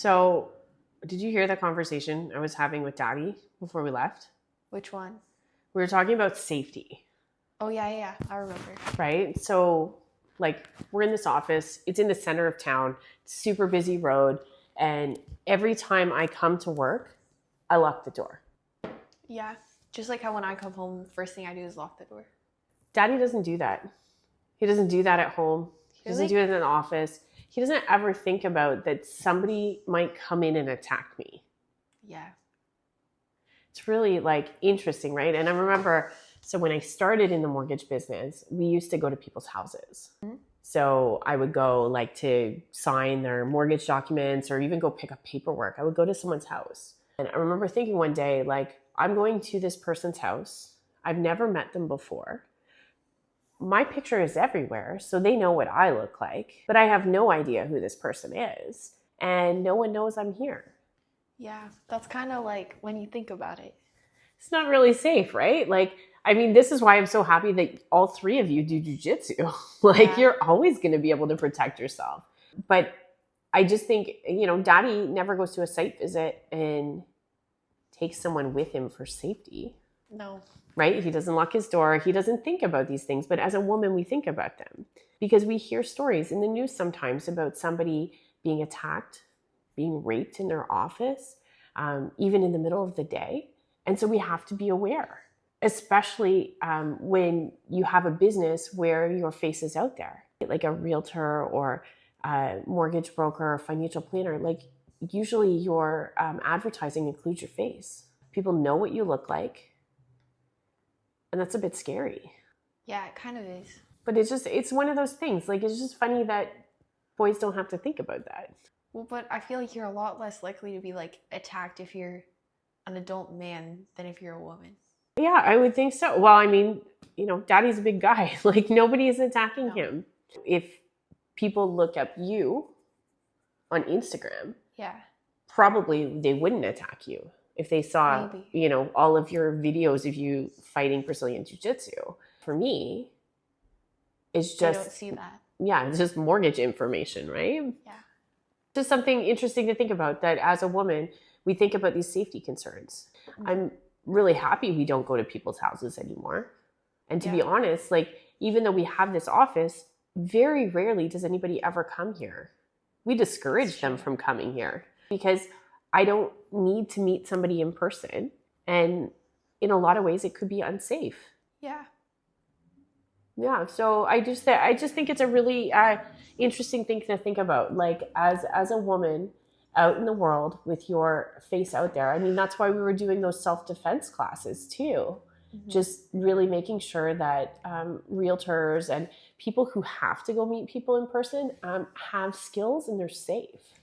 So, did you hear the conversation I was having with Daddy before we left? Which one? We were talking about safety, Oh, yeah, I remember. right? So, like, we're in this office, it's in the center of town, super busy road, and every time I come to work, I lock the door. Yeah. Just like how when I come home, first thing I do is lock the door. Daddy doesn't do that. He doesn't do that at home. He doesn't do Really? it in an office. He doesn't ever think about that somebody might come in and attack me. Yeah. It's really like interesting, right? And I remember, so when I started in the mortgage business, we used to go to people's houses. Mhm. So I would go like to sign their mortgage documents or even go pick up paperwork. I would go to someone's house. And I remember thinking one day, like, I'm going to this person's house. I've never met them before. My picture is everywhere, so they know what I look like, but I have no idea who this person is. And no one knows I'm here. Yeah. That's kind of like when you think about it. It's not really safe, right? Like, I mean, this is why I'm so happy that all three of you do jujitsu. Like, Yeah. you're always going to be able to protect yourself. But I just think, Daddy never goes to a site visit and takes someone with him for safety, No. right? He doesn't lock his door. He doesn't think about these things. But as a woman, we think about them because we hear stories in the news sometimes about somebody being attacked, being raped in their office, even in the middle of the day. And so we have to be aware, especially when you have a business where your face is out there, like a realtor or a mortgage broker or financial planner. Like, usually your advertising includes your face. People know what you look like, and that's a bit scary. Yeah, it kind of is. But it's one of those things. Like, it's just funny that boys don't have to think about that. Well, but I feel like you're a lot less likely to be like attacked if you're an adult man than if you're a woman. Yeah, I would think so. Well, I mean, Daddy's a big guy. Like, nobody is attacking No. him. If people look up you on Instagram, Yeah. probably they wouldn't attack you if they saw, Maybe. all of your videos of you fighting Brazilian Jiu-Jitsu. For me, it's They don't just, see that. yeah, it's just mortgage information, right? Yeah. Just something interesting to think about, that as a woman, we think about these safety concerns. I'm really happy we don't go to people's houses anymore. And to be Yeah. honest, like, even though we have this office, very rarely does anybody ever come here. We discourage them from coming here because I don't need to meet somebody in person. And in a lot of ways, it could be unsafe. Yeah. Yeah, so I just think it's a really interesting thing to think about. Like, as a woman out in the world with your face out there. I mean, that's why we were doing those self-defense classes too. Mhm. Just really making sure that realtors and people who have to go meet people in person have skills and they're safe.